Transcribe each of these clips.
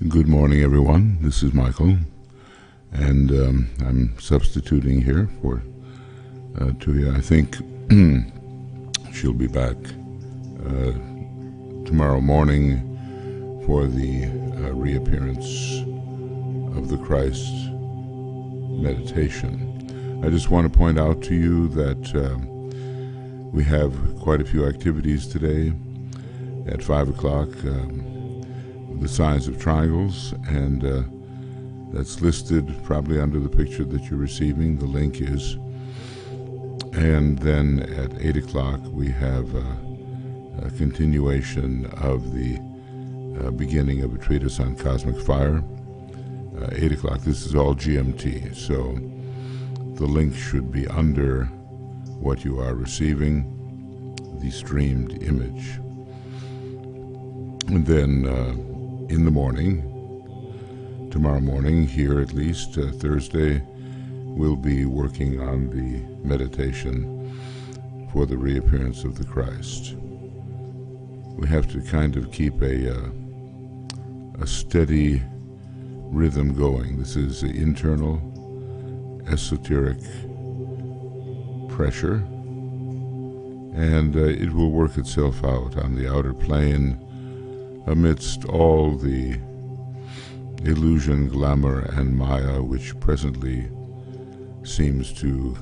Good morning, everyone. This is Michael, and I'm substituting here for Tuija. I think she'll be back tomorrow morning for the reappearance of the Christ meditation. I just want to point out to you that we have quite a few activities today. At 5 o'clock, the signs of triangles, and that's listed probably under the picture that you're receiving. The link is. And then at 8 o'clock, we have a continuation of the beginning of a treatise on cosmic fire. 8 o'clock, this is all GMT, so the link should be under what you are receiving, the streamed image. And then in the morning, tomorrow morning, here at least, Thursday, we'll be working on the meditation for the reappearance of the Christ. We have to kind of keep a steady rhythm going. This is internal, esoteric pressure, and it will work itself out on the outer plane amidst all the illusion, glamour, and maya which presently seems to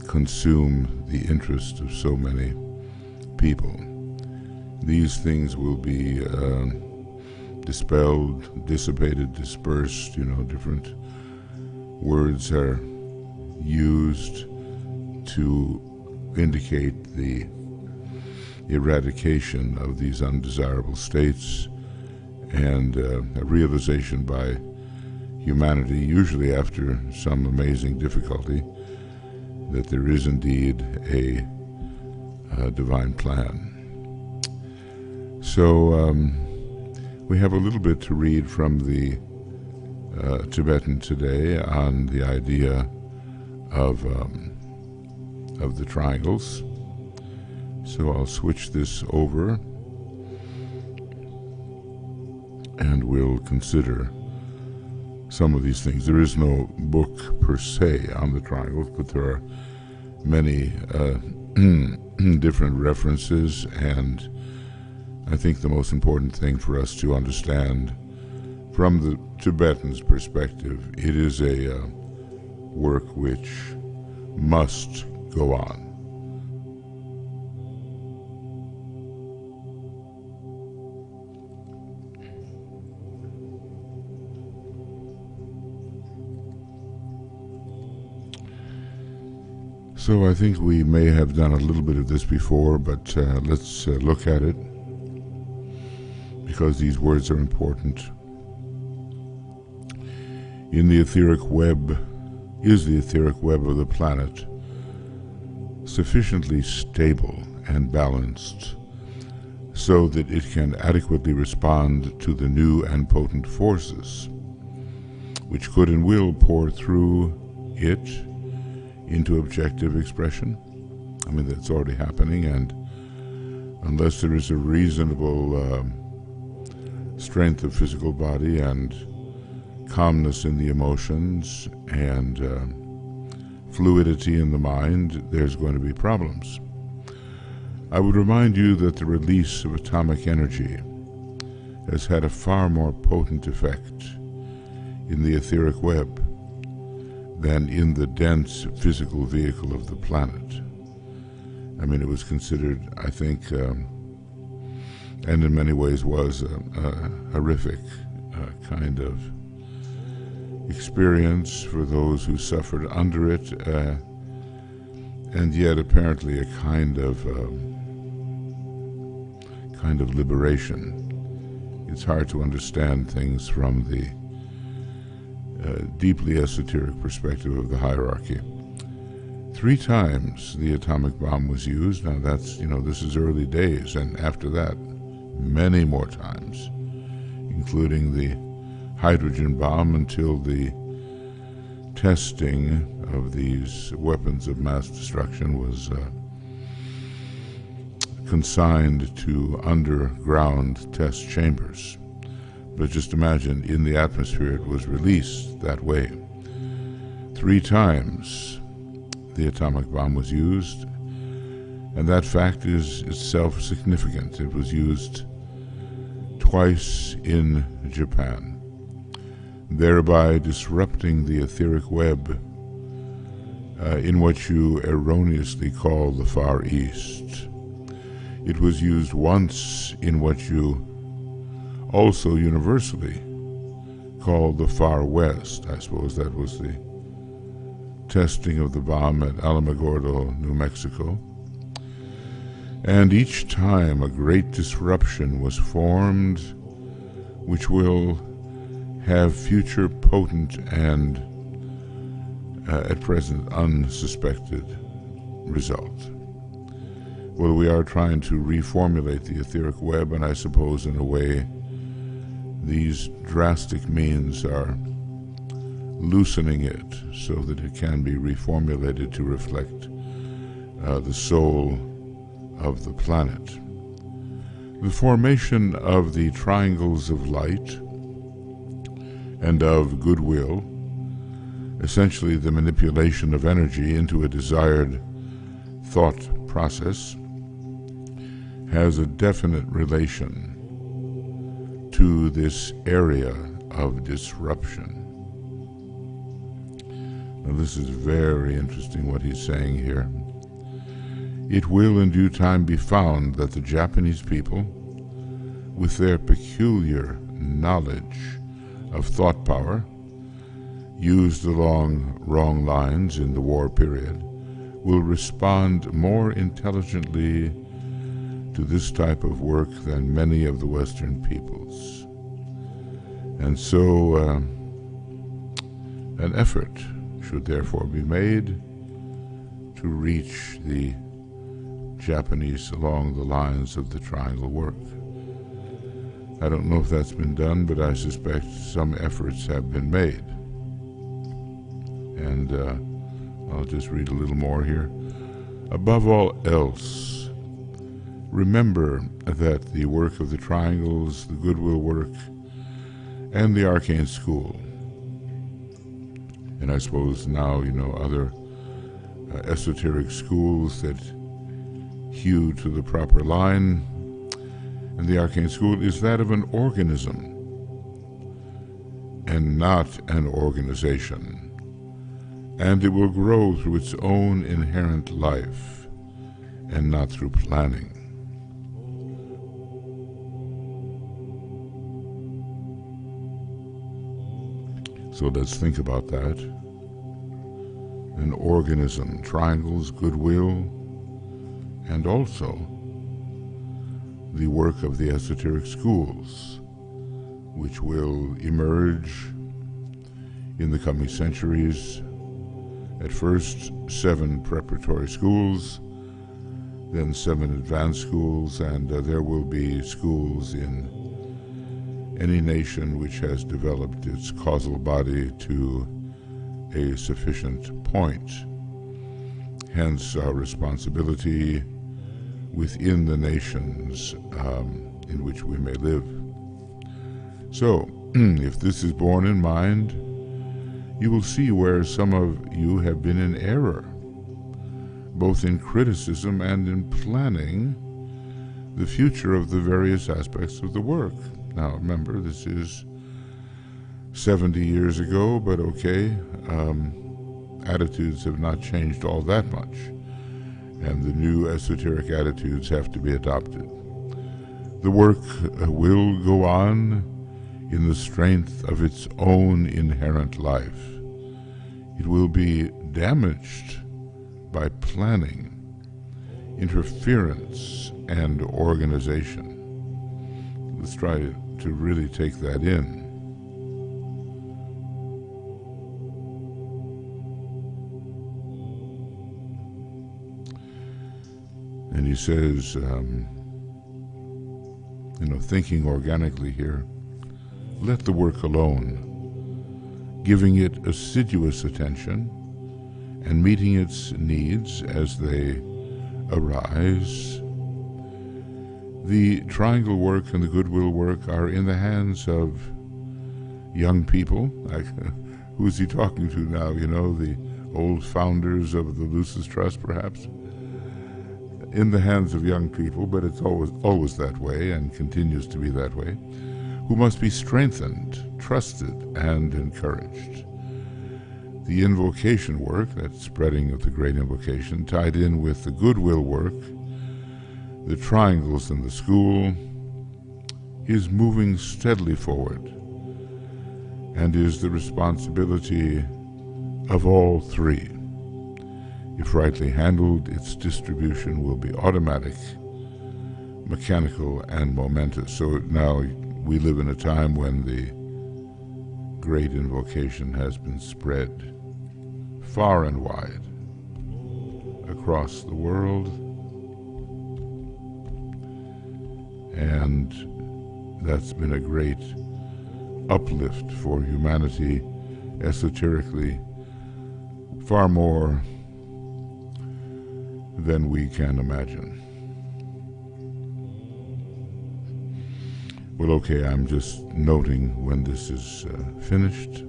consume the interest of so many people. These things will be dispelled, dissipated, dispersed. Different words are used to indicate the eradication of these undesirable states, and a realization by humanity, usually after some amazing difficulty, that there is indeed a divine plan. So we have a little bit to read from the Tibetan today on the idea of the triangles. So I'll switch this over and we'll consider some of these things. There is no book per se on the triangles, but there are many different references, and I think the most important thing for us to understand from the Tibetan's perspective, it is a work which must go on. So I think we may have done a little bit of this before, but let's look at it, because these words are important. In the etheric web, is the etheric web of the planet sufficiently stable and balanced so that it can adequately respond to the new and potent forces which could and will pour through it into objective expression? I mean, that's already happening, and unless there is a reasonable strength of physical body and calmness in the emotions and fluidity in the mind, there's going to be problems. I would remind you that the release of atomic energy has had a far more potent effect in the etheric web than in the dense physical vehicle of the planet. I mean, it was considered, I think, and in many ways was a horrific kind of experience for those who suffered under it, and yet apparently a kind of liberation. It's hard to understand things from the deeply esoteric perspective of the hierarchy. 3 times the atomic bomb was used. Now that's, this is early days, and after that, many more times, including the hydrogen bomb, until the testing of these weapons of mass destruction was consigned to underground test chambers. But just imagine, in the atmosphere it was released that way. 3 times the atomic bomb was used, and that fact is itself significant. It was used twice in Japan, thereby disrupting the etheric web in what you erroneously call the Far East. It was used once in what you also universally called the Far West. I suppose that was the testing of the bomb at Alamogordo, New Mexico. And each time a great disruption was formed, which will have future potent and at present unsuspected result. Well, we are trying to reformulate the etheric web, and I suppose in a way these drastic means are loosening it so that it can be reformulated to reflect the soul of the planet. The formation of the triangles of light and of goodwill, essentially the manipulation of energy into a desired thought process, has a definite relation to this area of disruption. Now, this is very interesting what he's saying here. It will in due time be found that the Japanese people, with their peculiar knowledge of thought power, used along wrong lines in the war period, will respond more intelligently to this type of work than many of the Western peoples. And so an effort should therefore be made to reach the Japanese along the lines of the triangle work. I don't know if that's been done, but I suspect some efforts have been made. And I'll just read a little more here. Above all else, remember that the work of the triangles, the goodwill work, and the arcane school, and I suppose now, other esoteric schools that hew to the proper line, and the arcane school is that of an organism and not an organization, and it will grow through its own inherent life and not through planning. So let's think about that. An organism, triangles, goodwill, and also the work of the esoteric schools, which will emerge in the coming centuries. At first, 7 preparatory schools, then 7 advanced schools, and there will be schools in any nation which has developed its causal body to a sufficient point. Hence our responsibility within the nations in which we may live. So, if this is borne in mind, you will see where some of you have been in error, both in criticism and in planning the future of the various aspects of the work. Now, remember, this is 70 years ago, but okay, attitudes have not changed all that much, and the new esoteric attitudes have to be adopted. The work will go on in the strength of its own inherent life. It will be damaged by planning, interference, and organization. Let's try to really take that in. And he says, thinking organically here, let the work alone, giving it assiduous attention and meeting its needs as they arise. The triangle work and the goodwill work are in the hands of young people. Like, who's he talking to now? You know, the old founders of the Lucis Trust, perhaps? In the hands of young people, but it's always that way and continues to be that way, who must be strengthened, trusted, and encouraged. The invocation work, that spreading of the great invocation, tied in with the goodwill work, the triangles in the school, is moving steadily forward and is the responsibility of all three. If rightly handled, its distribution will be automatic, mechanical, and momentous. So now we live in a time when the great invocation has been spread far and wide across the world, and that's been a great uplift for humanity esoterically, far more than we can imagine. Well, okay, I'm just noting when this is finished.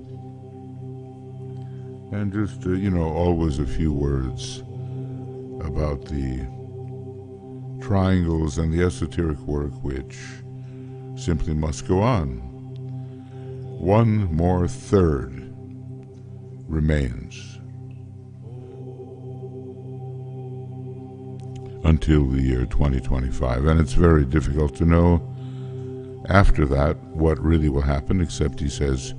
And just, always a few words about the triangles and the esoteric work, which simply must go on. One more third remains until the year 2025, and it's very difficult to know after that what really will happen, except he says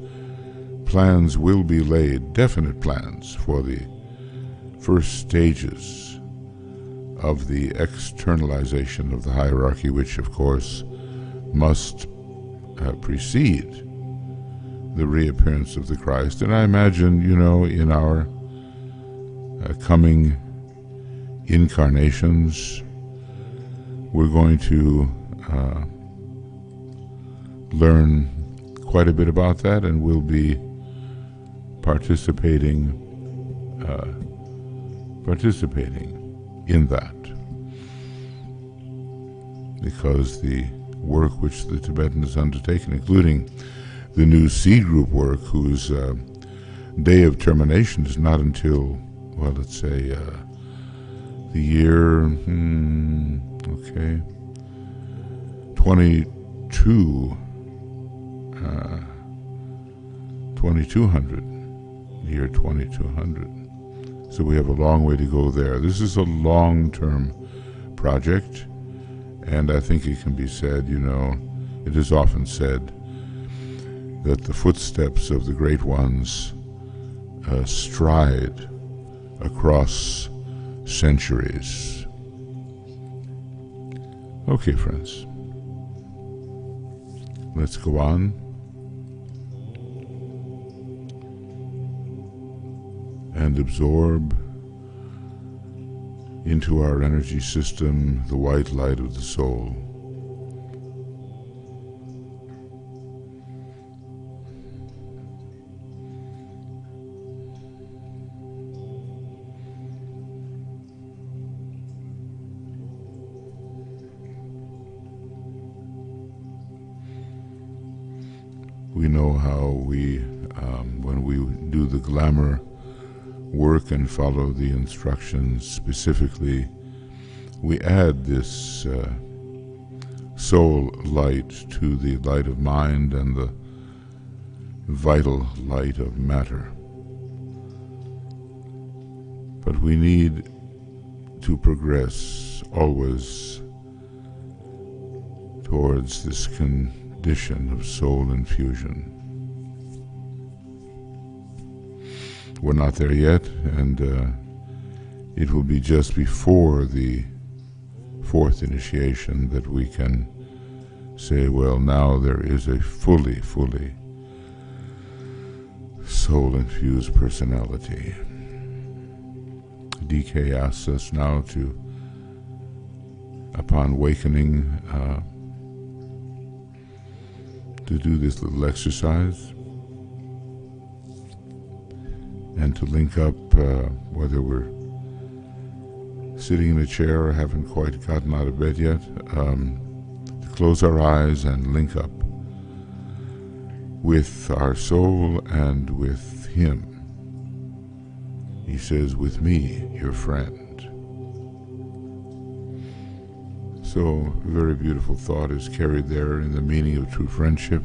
plans will be laid, definite plans for the first stages of the externalization of the hierarchy, which of course must precede the reappearance of the Christ. And I imagine, in our coming incarnations, we're going to learn quite a bit about that, and we'll be participating in that, because the work which the Tibetan has undertaken, including the new seed group work, whose day of termination is not until, well, let's say the year 2200, year 2200. So we have a long way to go there. This is a long-term project, and I think it can be said, it is often said that the footsteps of the great ones stride across centuries. Okay, friends, let's go on. And absorb into our energy system the white light of the soul. We know how when we do the glamour work and follow the instructions specifically, we add this soul light to the light of mind and the vital light of matter. But we need to progress always towards this condition of soul infusion. We're not there yet, and it will be just before the fourth initiation that we can say, well, now there is a fully soul-infused personality. DK asks us now to, upon awakening, to do this little exercise and to link up, whether we're sitting in a chair or haven't quite gotten out of bed yet, close our eyes and link up with our soul and with Him. He says, with me, your friend. So, a very beautiful thought is carried there in the meaning of true friendship,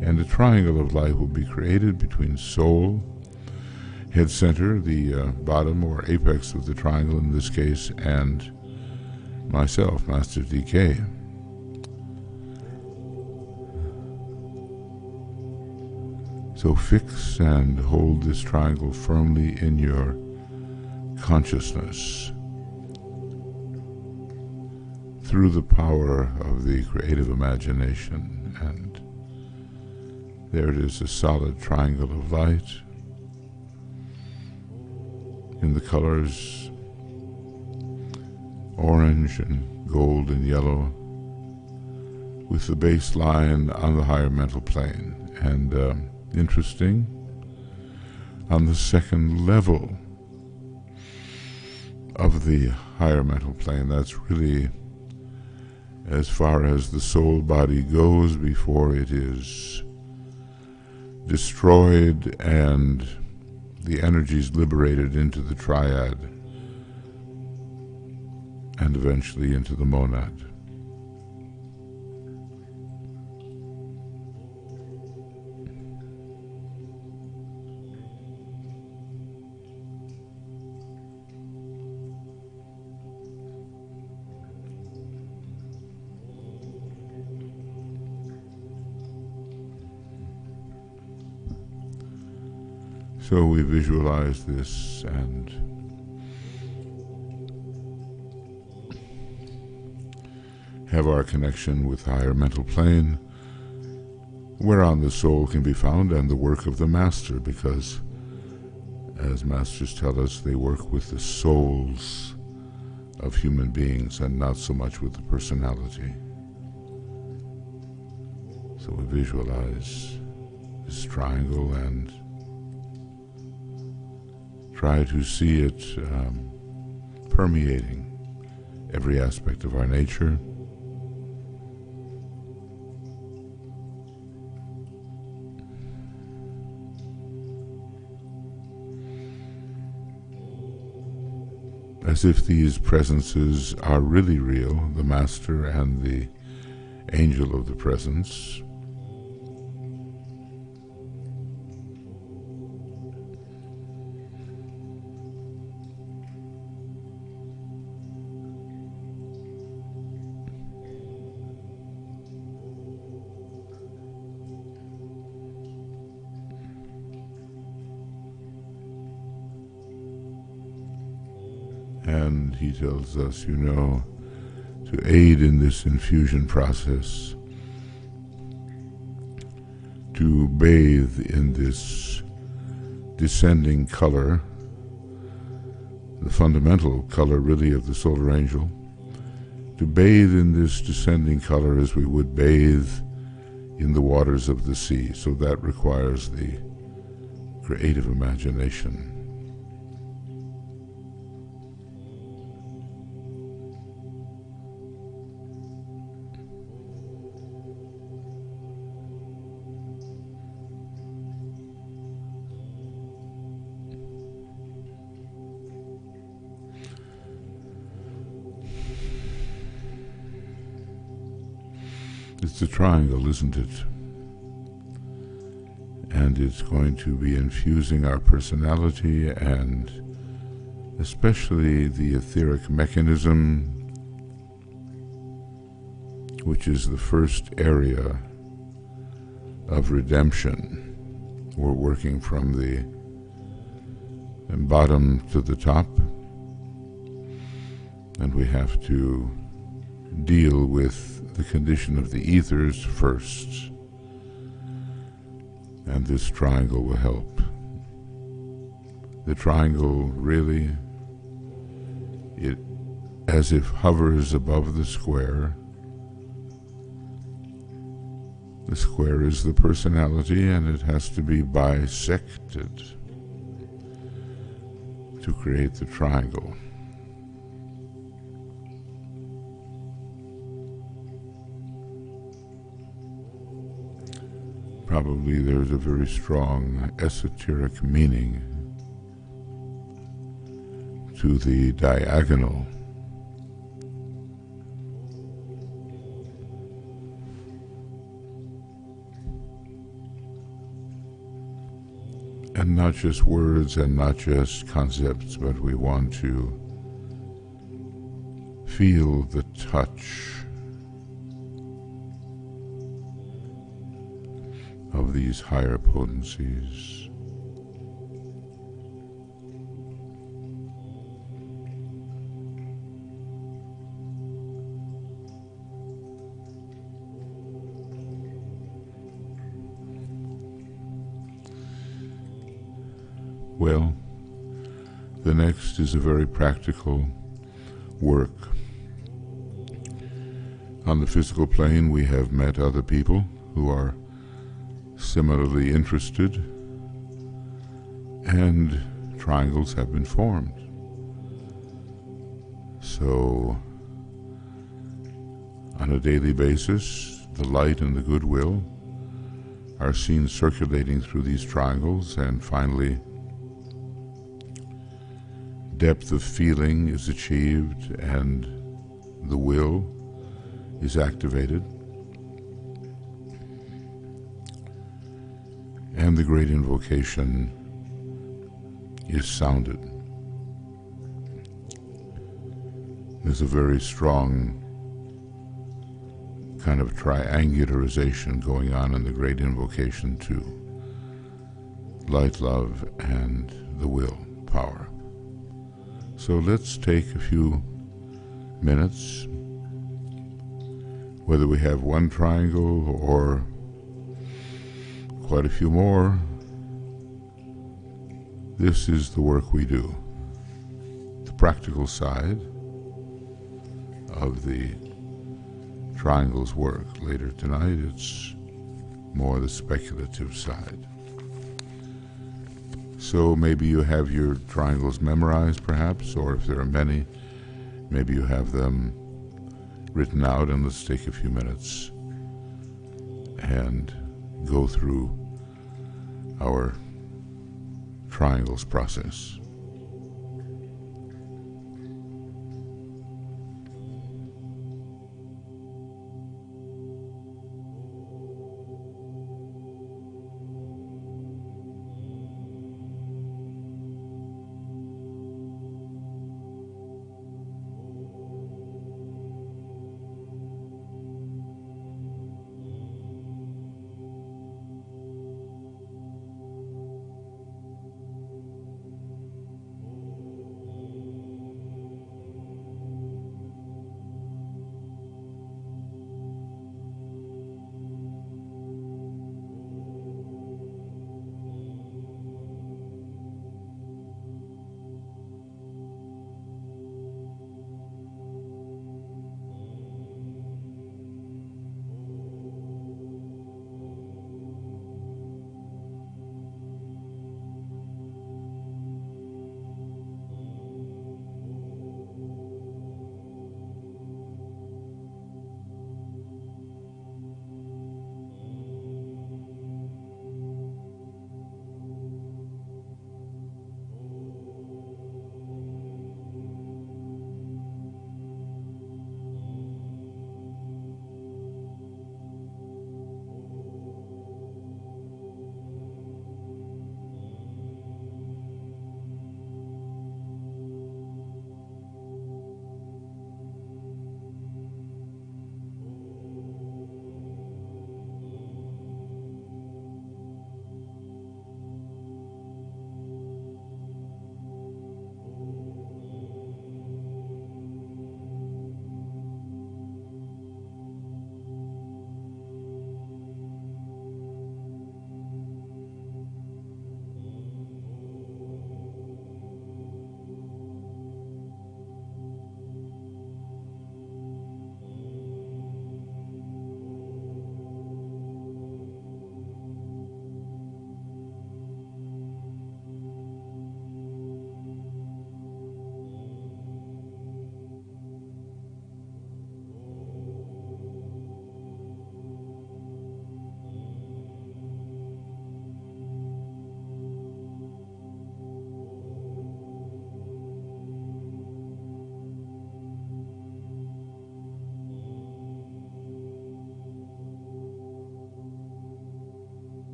and a triangle of light will be created between soul, head center, the bottom or apex of the triangle in this case, and myself, Master DK. So fix and hold this triangle firmly in your consciousness through the power of the creative imagination. And there it is, a solid triangle of light in the colors orange and gold and yellow, with the baseline on the higher mental plane. And interesting, on the second level of the higher mental plane, that's really as far as the soul body goes before it is destroyed and the energies liberated into the triad and eventually into the monad. So we visualize this and have our connection with the higher mental plane, whereon the soul can be found, and the work of the master, because as masters tell us, they work with the souls of human beings and not so much with the personality. So we visualize this triangle and try to see it permeating every aspect of our nature. As if these presences are really real, the Master and the Angel of the Presence. And he tells us, to aid in this infusion process, to bathe in this descending color, the fundamental color really of the solar angel, to bathe in this descending color as we would bathe in the waters of the sea. So that requires the creative imagination. It's a triangle, isn't it? And it's going to be infusing our personality and especially the etheric mechanism, which is the first area of redemption. We're working from the bottom to the top, and we have to deal with the condition of the ethers first, and this triangle will help. The triangle really, it as if hovers above the square. The square is the personality, and it has to be bisected to create the triangle. probably there's a very strong esoteric meaning to the diagonal. And not just words and not just concepts, but we want to feel the touch of these higher potencies. Well, the next is a very practical work. On the physical plane, we have met other people who are similarly interested, and triangles have been formed. So, on a daily basis, the light and the goodwill are seen circulating through these triangles, and finally, depth of feeling is achieved and the will is activated, and the great invocation is sounded. There's a very strong kind of triangularization going on in the great invocation too. Light, love, and the will power. So let's take a few minutes, whether we have one triangle or quite a few more. This is the work we do. The practical side of the triangle's work. Later tonight, it's more the speculative side. So maybe you have your triangles memorized, perhaps, or if there are many, maybe you have them written out, and let's take a few minutes and go through our triangles process.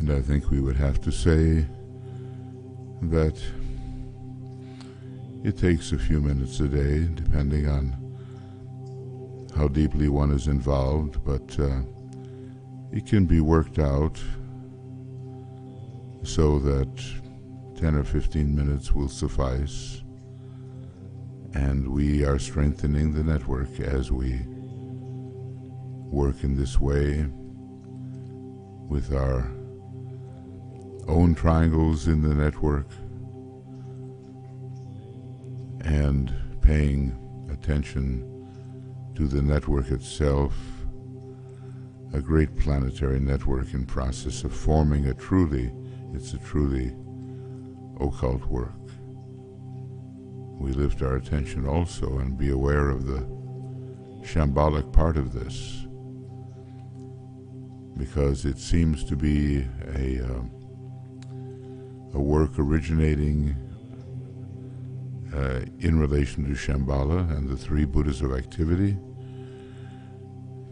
And I think we would have to say that it takes a few minutes a day, depending on how deeply one is involved, but it can be worked out so that 10 or 15 minutes will suffice, and we are strengthening the network as we work in this way with our own triangles in the network and paying attention to the network itself, a great planetary network in process of forming it's a truly occult work. We lift our attention also and be aware of the shambolic part of this, because it seems to be a work originating in relation to Shambhala and the three Buddhas of activity,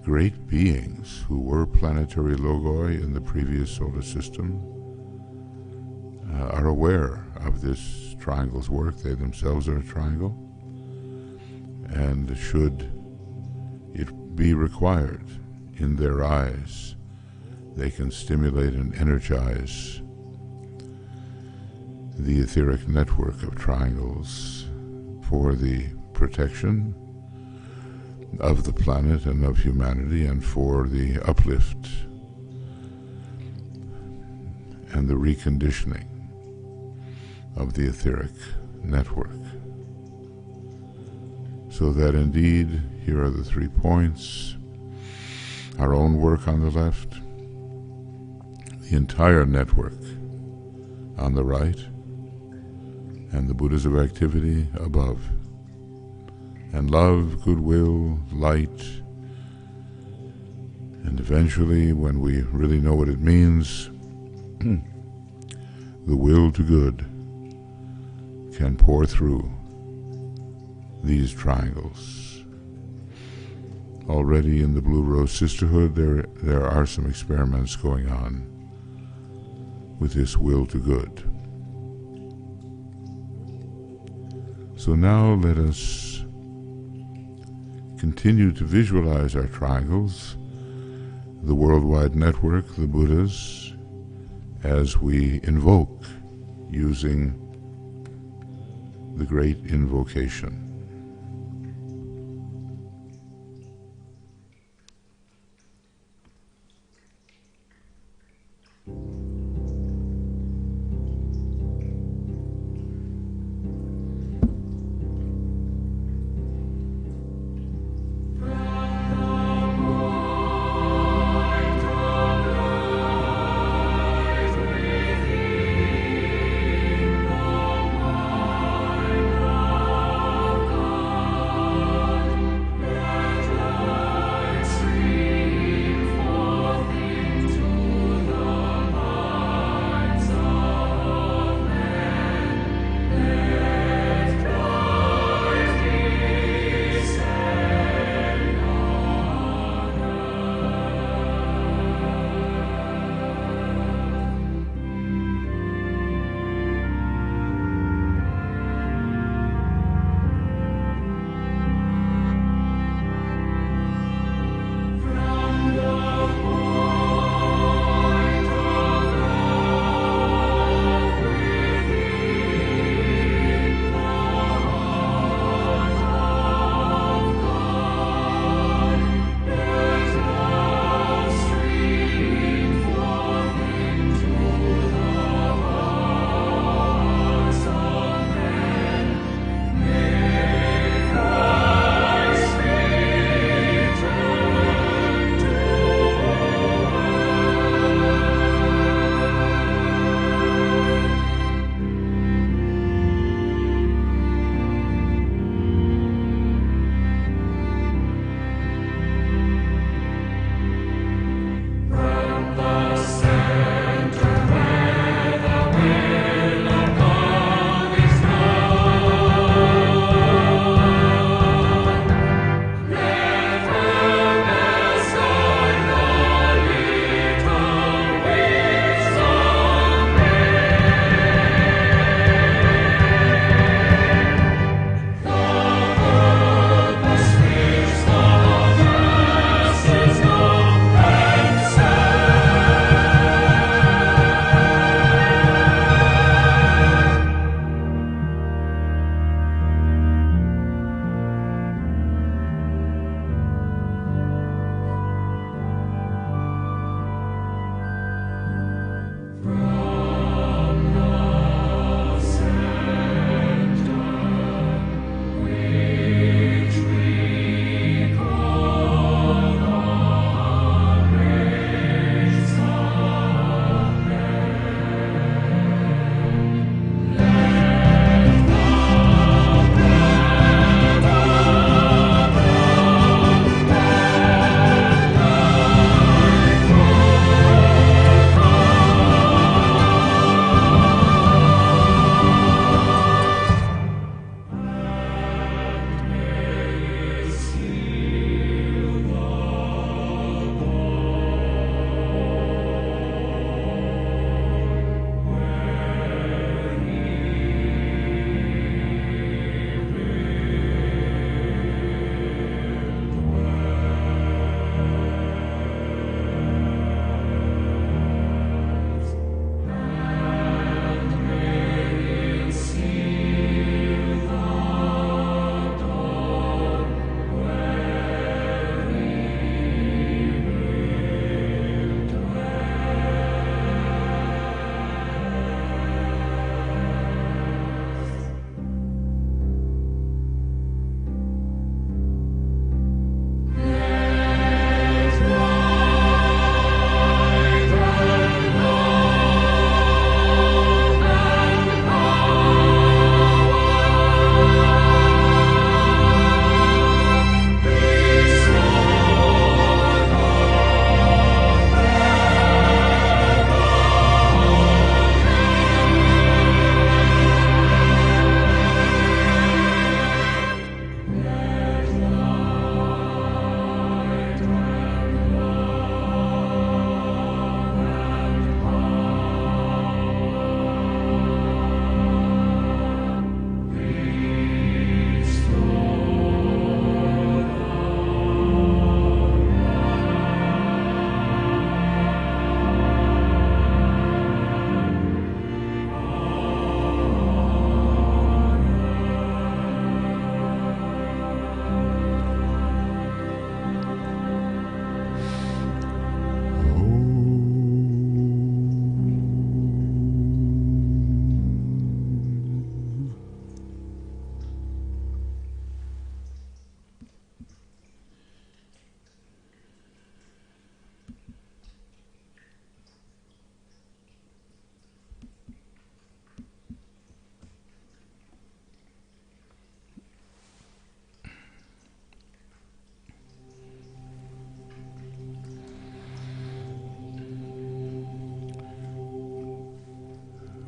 great beings who were planetary logoi in the previous solar system, are aware of this triangle's work. They themselves are a triangle, and should it be required in their eyes, they can stimulate and energize the etheric network of triangles for the protection of the planet and of humanity, and for the uplift and the reconditioning of the etheric network. So that indeed, here are the 3 points: our own work on the left, the entire network on the right, and the Buddhas of activity above. And love, goodwill, light, and eventually, when we really know what it means, the will to good can pour through these triangles. Already in the Blue Rose Sisterhood, there are some experiments going on with this will to good. So now let us continue to visualize our triangles, the worldwide network, the Buddhas, as we invoke using the great invocation.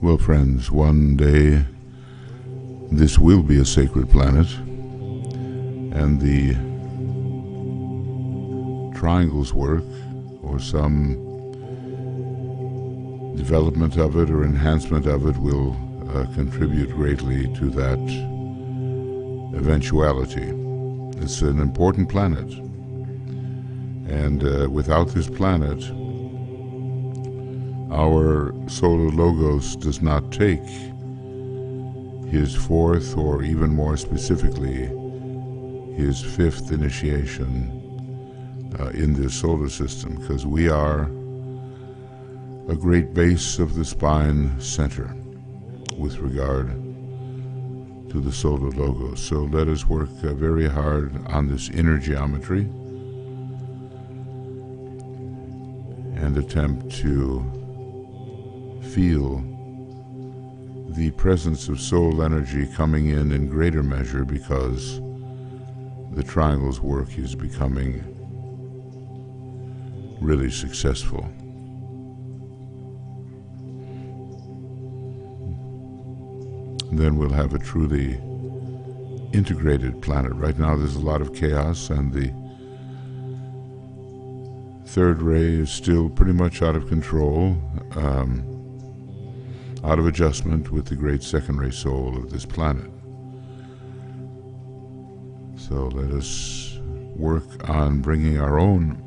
Well, friends, one day this will be a sacred planet, and the triangles work, or some development of it or enhancement of it, will contribute greatly to that eventuality. It's an important planet, and without this planet, our solar logos does not take his fourth, or even more specifically, his fifth initiation in this solar system, because we are a great base of the spine center with regard to the solar logos. So let us work very hard on this inner geometry and attempt to feel the presence of soul energy coming in greater measure, because the triangle's work is becoming really successful. Then we'll have a truly integrated planet. Right now there's a lot of chaos, and the third ray is still pretty much out of control, out of adjustment with the great second ray soul of this planet. So let us work on bringing our own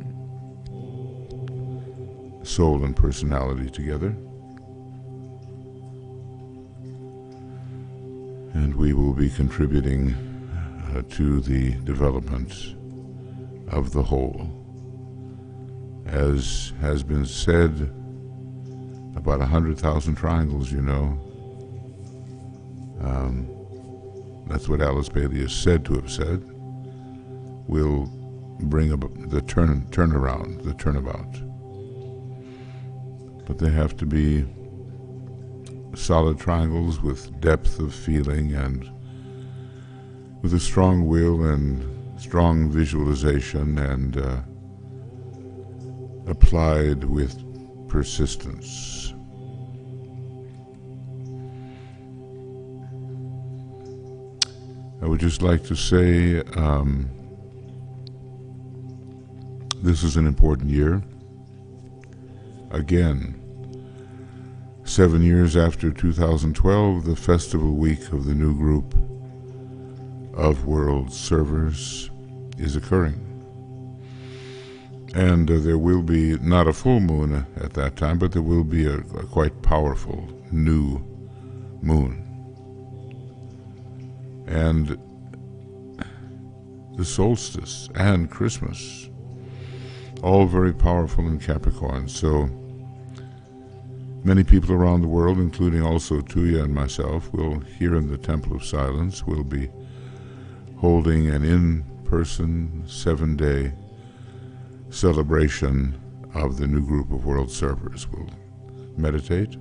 soul and personality together, and we will be contributing to the development of the whole. As has been said, about 100,000 triangles, you know. That's what Alice Bailey is said to have said, will bring about the turnaround, the turnabout. But they have to be solid triangles with depth of feeling and with a strong will and strong visualization, and applied with persistence. I would just like to say this is an important year. Again, 7 years after 2012, the festival week of the new group of world servers is occurring. And there will be not a full moon at that time, but there will be a quite powerful new moon. And the solstice and Christmas, all very powerful in Capricorn. So many people around the world, including also Tuija and myself, will, here in the Temple of Silence, will be holding an in-person 7-day celebration of the new group of world servers. We'll meditate,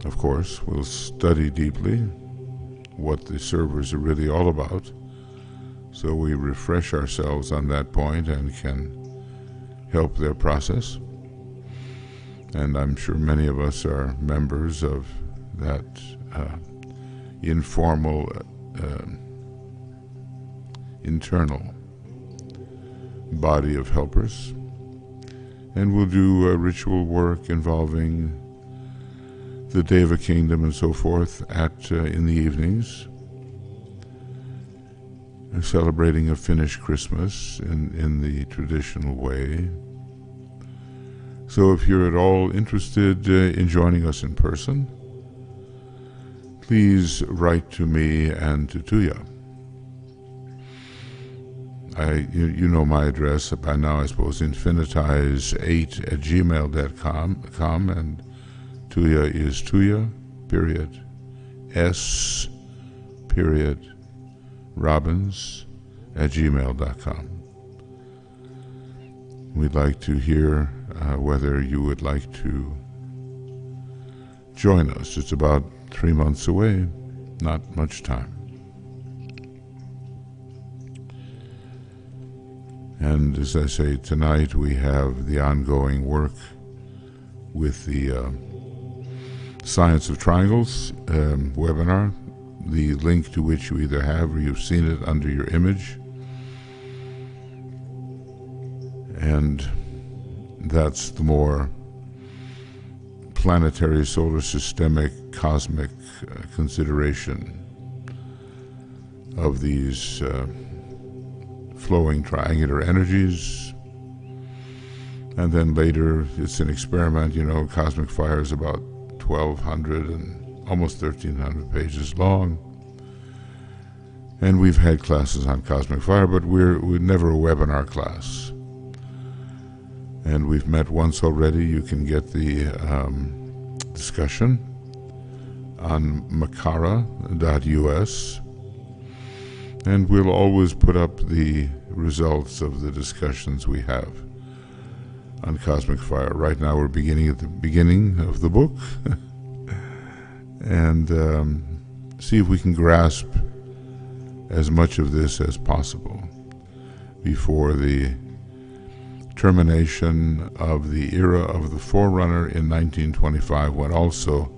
of course. We'll study deeply what the servers are really all about, so we refresh ourselves on that point and can help their process. And I'm sure many of us are members of that informal, internal body of helpers. And we'll do ritual work involving the Deva Kingdom and so forth in the evenings, celebrating a Finnish Christmas in the traditional way. So if you're at all interested in joining us in person, please write to me and to Tuija. You know my address by now, I suppose, infinitize8@gmail.com, and Tuija is Tuija_S_Robbins@gmail.com. We'd like to hear whether you would like to join us. It's about 3 months away, not much time. And as I say, tonight we have the ongoing work with the Science of Triangles webinar, the link to which you either have or you've seen it under your image. And that's the more planetary, solar systemic, cosmic consideration of these flowing triangular energies. And then later it's an experiment, cosmic fire is about 1,200 and almost 1,300 pages long. And we've had classes on cosmic fire, but we're never a webinar class. And we've met once already. You can get the discussion on makara.us. And we'll always put up the results of the discussions we have on cosmic fire. Right now we're beginning at the beginning of the book and see if we can grasp as much of this as possible before the termination of the era of the Forerunner in 1925, when also,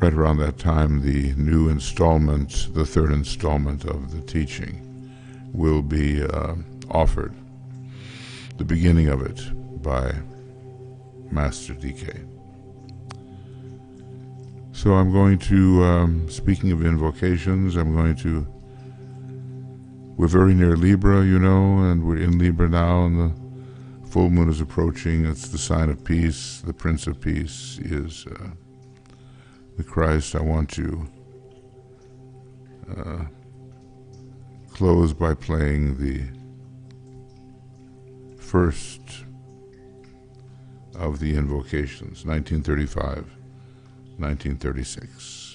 right around that time, the new installment, the third installment of the teaching, will be offered. The beginning of it by Master DK. So I'm going to, speaking of invocations, we're very near Libra, and we're in Libra now, and the full moon is approaching. It's the sign of peace. The Prince of Peace is the Christ. I want to close by playing the first of the invocations, 1935, 1936.